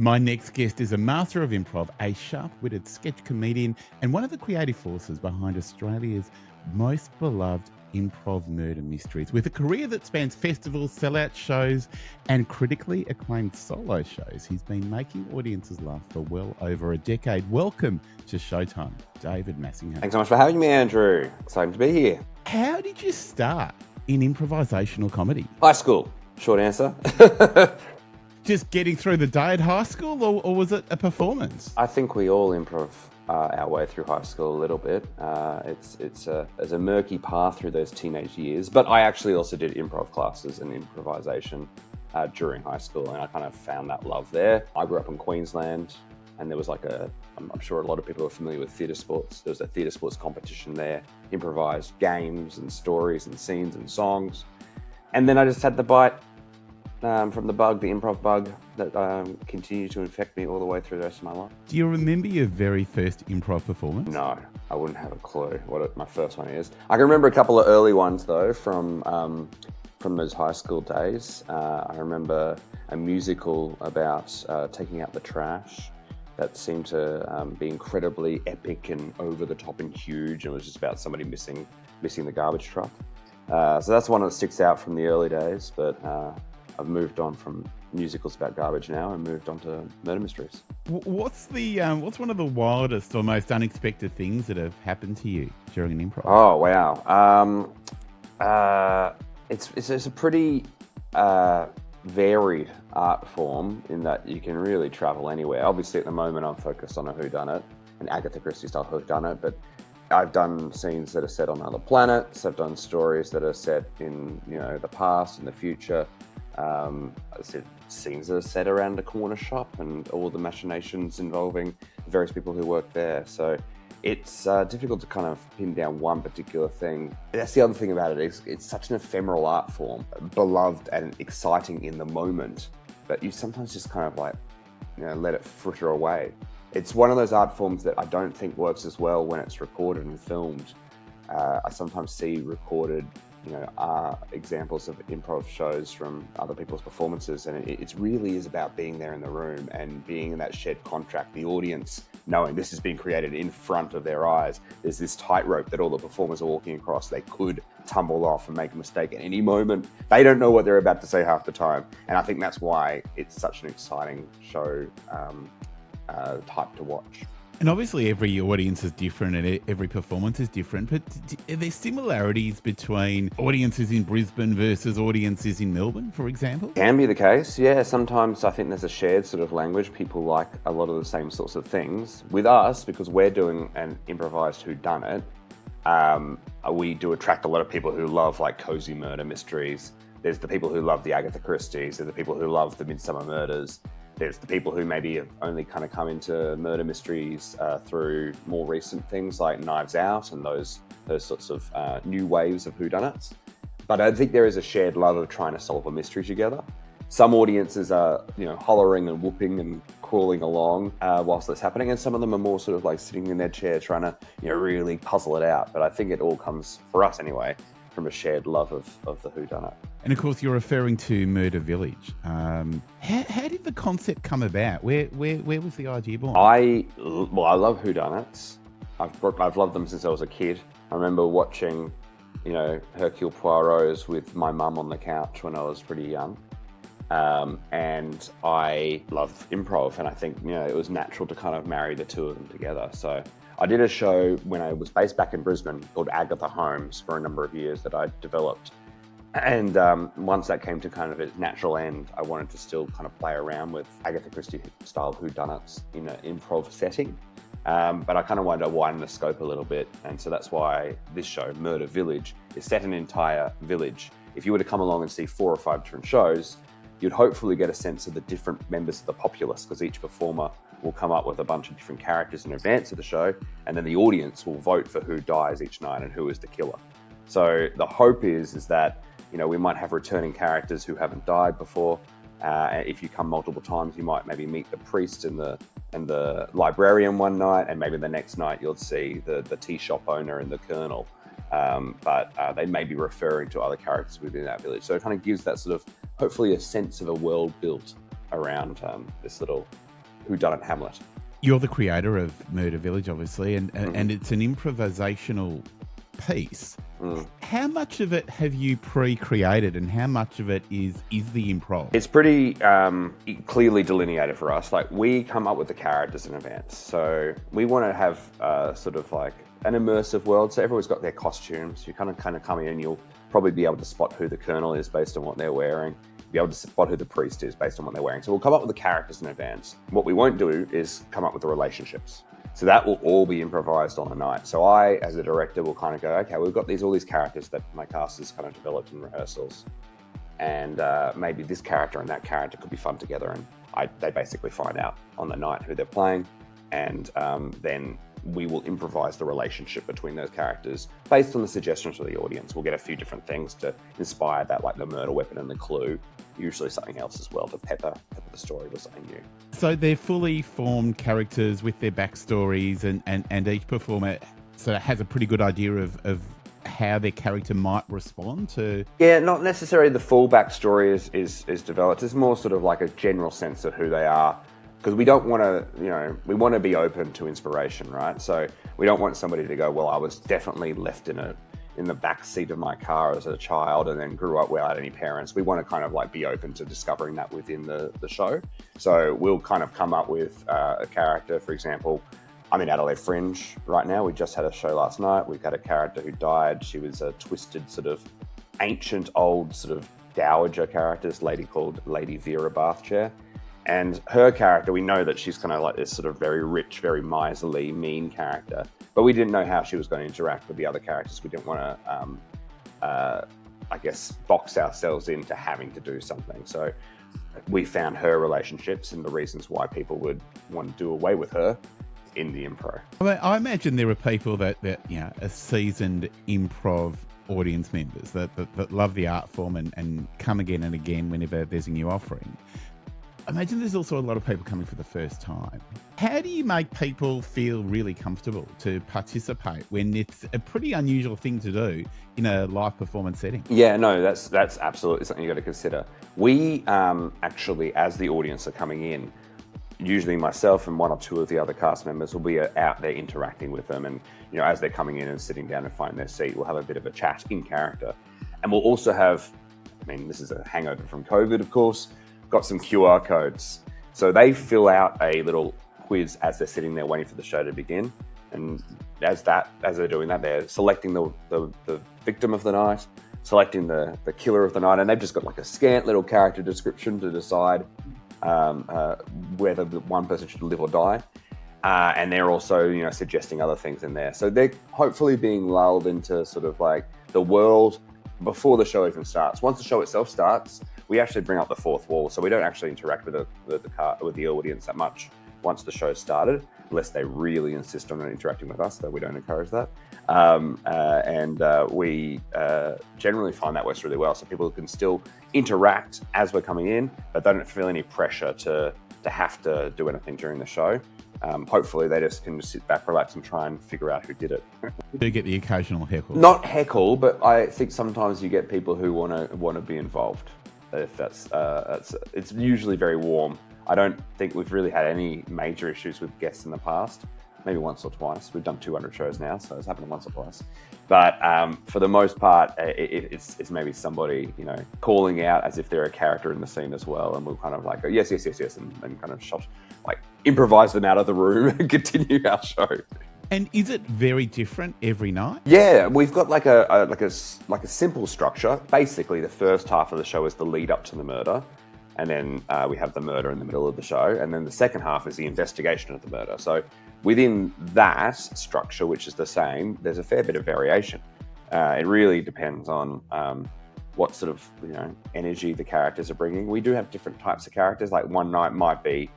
My next guest is a master of improv, a sharp-witted sketch comedian, and one of the creative forces behind Australia's most beloved improv murder mysteries. With a career that spans festivals, sellout shows, and critically acclaimed solo shows, he's been making audiences laugh for well over a decade. Welcome to Showtime, David Massingham. Thanks so much for having me, Andrew. Excited to be here. How did you start in improvisational comedy? High school, short answer. Just getting through the day at high school, or was it a performance? I think we all improv our way through high school a little bit. It's a murky path through those teenage years, but I actually also did improv classes and improvisation during high school, and I kind of found that love there. I grew up in Queensland, and there was I'm sure a lot of people are familiar with theatre sports. There was a theatre sports competition there, improvised games and stories and scenes and songs. And then I just had the bite from the improv bug that continued to infect me all the way through the rest of my life. Do you remember your very first improv performance? No, I wouldn't have a clue what my first one is. I can remember a couple of early ones though from those high school days. I remember a musical about taking out the trash that seemed to be incredibly epic and over the top and huge. It was just about somebody missing the garbage truck. So that's one that sticks out from the early days, but I've moved on from musicals about garbage now and moved on to murder mysteries. What's one of the wildest or most unexpected things that have happened to you during an improv? Oh wow, it's a pretty varied art form in that you can really travel anywhere. Obviously, at the moment, I'm focused on a whodunit, an Agatha Christie style whodunit, but I've done scenes that are set on other planets. I've done stories that are set in the past and the future. Scenes that are set around a corner shop and all the machinations involving various people who work there. So it's difficult to kind of pin down one particular thing. That's the other thing about it. It's such an ephemeral art form, beloved and exciting in the moment, but you sometimes just kind of let it fritter away. It's one of those art forms that I don't think works as well when it's recorded and filmed. I sometimes see recorded examples of improv shows from other people's performances, and it really is about being there in the room and being in that shared contract, the audience knowing this is being created in front of their eyes. There's this tightrope that all the performers are walking across. They could tumble off and make a mistake at any moment. They don't know what they're about to say half the time, and I think that's why it's such an exciting show type to watch. And obviously every audience is different and every performance is different, but are there similarities between audiences in Brisbane versus audiences in Melbourne, for example? Can be the case, yeah. Sometimes I think there's a shared sort of language. People like a lot of the same sorts of things. With us, because we're doing an improvised whodunit, we do attract a lot of people who love cozy murder mysteries. There's the people who love the Agatha Christies, there's the people who love the Midsummer Murders. There's the people who maybe have only kind of come into murder mysteries through more recent things like Knives Out and those sorts of new waves of whodunits. But I think there is a shared love of trying to solve a mystery together. Some audiences are, hollering and whooping and crawling along whilst that's happening, and some of them are more sort of sitting in their chair trying to, really puzzle it out. But I think it all comes, for us anyway, from a shared love of the whodunit. And of course, you're referring to Murder Village. How did the concept come about? Where was the idea born? I love whodunits. I've loved them since I was a kid. I remember watching, Hercule Poirot's with my mum on the couch when I was pretty young. And I love improv, and I think, it was natural to kind of marry the two of them together. So I did a show when I was based back in Brisbane called Agatha Homes for a number of years that I developed. And once that came to kind of its natural end, I wanted to still kind of play around with Agatha Christie style whodunits in an improv setting. But I kind of wanted to widen the scope a little bit. And so that's why this show, Murder Village, is set in an entire village. If you were to come along and see 4 or 5 different shows, you'd hopefully get a sense of the different members of the populace, because each performer will come up with a bunch of different characters in advance of the show, and then the audience will vote for who dies each night and who is the killer. So the hope is that we might have returning characters who haven't died before. If you come multiple times, you might maybe meet the priest and the librarian one night, and maybe the next night you'll see the tea shop owner and the colonel. But they may be referring to other characters within that village. So it kind of gives that sort of, hopefully, a sense of a world built around this little whodunit hamlet. You're the creator of Murder Village, obviously, and it's an improvisational piece. How much of it have you pre-created, and how much of it is the improv? It's pretty clearly delineated for us. Like, we come up with the characters in advance, so we want to have sort of like an immersive world. So everyone's got their costumes. You kind of come in, and you'll probably be able to spot who the colonel is based on what they're wearing. Be able to spot who the priest is based on what they're wearing. So we'll come up with the characters in advance. What we won't do is come up with the relationships. So that will all be improvised on the night. So I, as a director, will kind of go, okay, we've got all these characters that my cast has kind of developed in rehearsals. And maybe this character and that character could be fun together. And they basically find out on the night who they're playing. And then we will improvise the relationship between those characters based on the suggestions of the audience. We'll get a few different things to inspire that, like the murder weapon and the clue. Usually something else as well to pepper the story with something new. So they're fully formed characters with their backstories, and each performer sort of has a pretty good idea of how their character might respond to. Yeah, not necessarily the full backstory is developed. It's more sort of like a general sense of who they are. Because we don't want to, we want to be open to inspiration, right? So we don't want somebody to go, well, I was definitely left in the back seat of my car as a child and then grew up without any parents. We want to kind of like be open to discovering that within the show. So we'll kind of come up with a character. For example, I'm in Adelaide Fringe right now. We just had a show last night. We've had a character who died. She was a twisted sort of ancient old sort of dowager character, this lady called Lady Vera Bathchair. And her character, we know that she's kind of like this sort of very rich, very miserly, mean character. But we didn't know how she was going to interact with the other characters. We didn't want to, I guess, box ourselves into having to do something. So we found her relationships and the reasons why people would want to do away with her in the improv. I imagine there are people that are seasoned improv audience members that love the art form and come again and again whenever there's a new offering. I imagine there's also a lot of people coming for the first time. How do you make people feel really comfortable to participate when it's a pretty unusual thing to do in a live performance setting? Yeah, no, that's absolutely something you've got to consider. We actually, as the audience are coming in, usually myself and one or two of the other cast members will be out there interacting with them. And, as they're coming in and sitting down and finding their seat, we'll have a bit of a chat in character. And we'll also have, this is a hangover from COVID, of course, got some QR codes. So they fill out a little quiz as they're sitting there waiting for the show to begin. And as they're doing that, they're selecting the victim of the night, selecting the killer of the night, and they've just got like a scant little character description to decide whether the one person should live or die. And they're also, suggesting other things in there. So they're hopefully being lulled into sort of like the world before the show even starts. Once the show itself starts, we actually bring up the fourth wall, so we don't actually interact with the audience that much once the show started, unless they really insist on interacting with us, though we don't encourage that. We generally find that works really well, so people can still interact as we're coming in, but they don't feel any pressure to have to do anything during the show. Hopefully they just can sit back, relax, and try and figure out who did it. Do you get the occasional heckle? Not heckle, but I think sometimes you get people who want to be involved. If it's usually very warm. I don't think we've really had any major issues with guests in the past. Maybe once or twice. We've done 200 shows now, so it's happened once or twice. But for the most part, it's maybe somebody calling out as if they're a character in the scene as well, and we'll kind of like go yes, and kind of improvise them out of the room and continue our show. And is it very different every night? Yeah, we've got like a simple structure. Basically, the first half of the show is the lead up to the murder, and then we have the murder in the middle of the show, and then the second half is the investigation of the murder. So within that structure, which is the same, there's a fair bit of variation. It really depends on what sort of energy the characters are bringing. We do have different types of characters. Like one night might be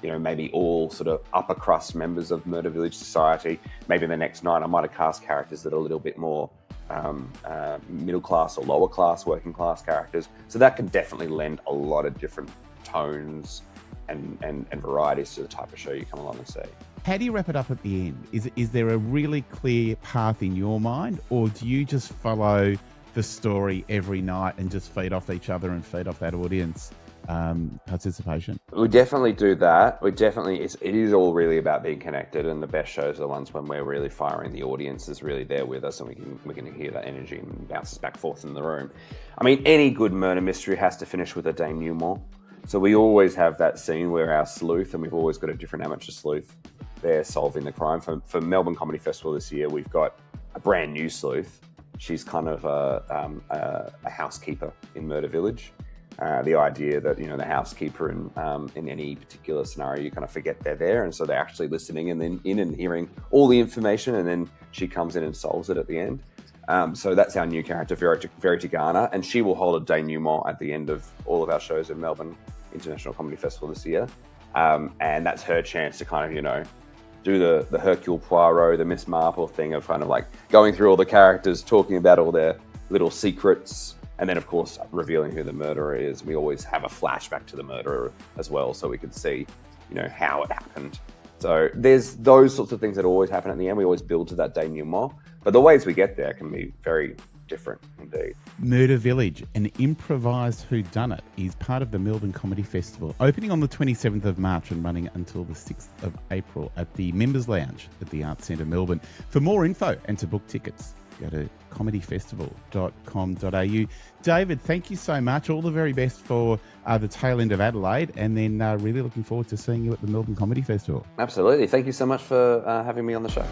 maybe all sort of upper crust members of Murder Village society. Maybe the next night I might have cast characters that are a little bit more middle class or lower class, working class characters. So that can definitely lend a lot of different tones and varieties to the type of show you come along and see. How do you wrap it up at the end? Is there a really clear path in your mind, or do you just follow the story every night and just feed off each other and feed off that audience participation? We definitely do that. It is all really about being connected, and the best shows are the ones when we're really firing. The audience is really there with us, and we can hear that energy and bounces back forth in the room. I mean, any good murder mystery has to finish with a denouement. So we always have that scene where our sleuth, and we've always got a different amateur sleuth there solving the crime. For Melbourne Comedy Festival this year, we've got a brand new sleuth. She's kind of a housekeeper in Murder Village. The idea that, you know, the housekeeper in any particular scenario, you kind of forget they're there, and so they're actually listening and then in and hearing all the information, and then she comes in and solves it at the end. So that's our new character, Verity Garner, and she will hold a denouement at the end of all of our shows in Melbourne International Comedy Festival this year. And that's her chance to kind of, you know, do the Hercule Poirot, the Miss Marple thing of kind of like going through all the characters, talking about all their little secrets, and then, of course, revealing who the murderer is. We always have a flashback to the murderer as well, so we can see, you know, how it happened. So there's those sorts of things that always happen at the end. We always build to that denouement, but the ways we get there can be very different indeed. Murder Village, an improvised whodunit, is part of the Melbourne Comedy Festival, opening on the 27th of March and running until the 6th of April at the Members Lounge at the Arts Centre Melbourne. For more info and to book tickets, go to comedyfestival.com.au. David, thank you so much. All the very best for the tail end of Adelaide, and then really looking forward to seeing you at the Melbourne Comedy Festival. Absolutely. Thank you so much for having me on the show.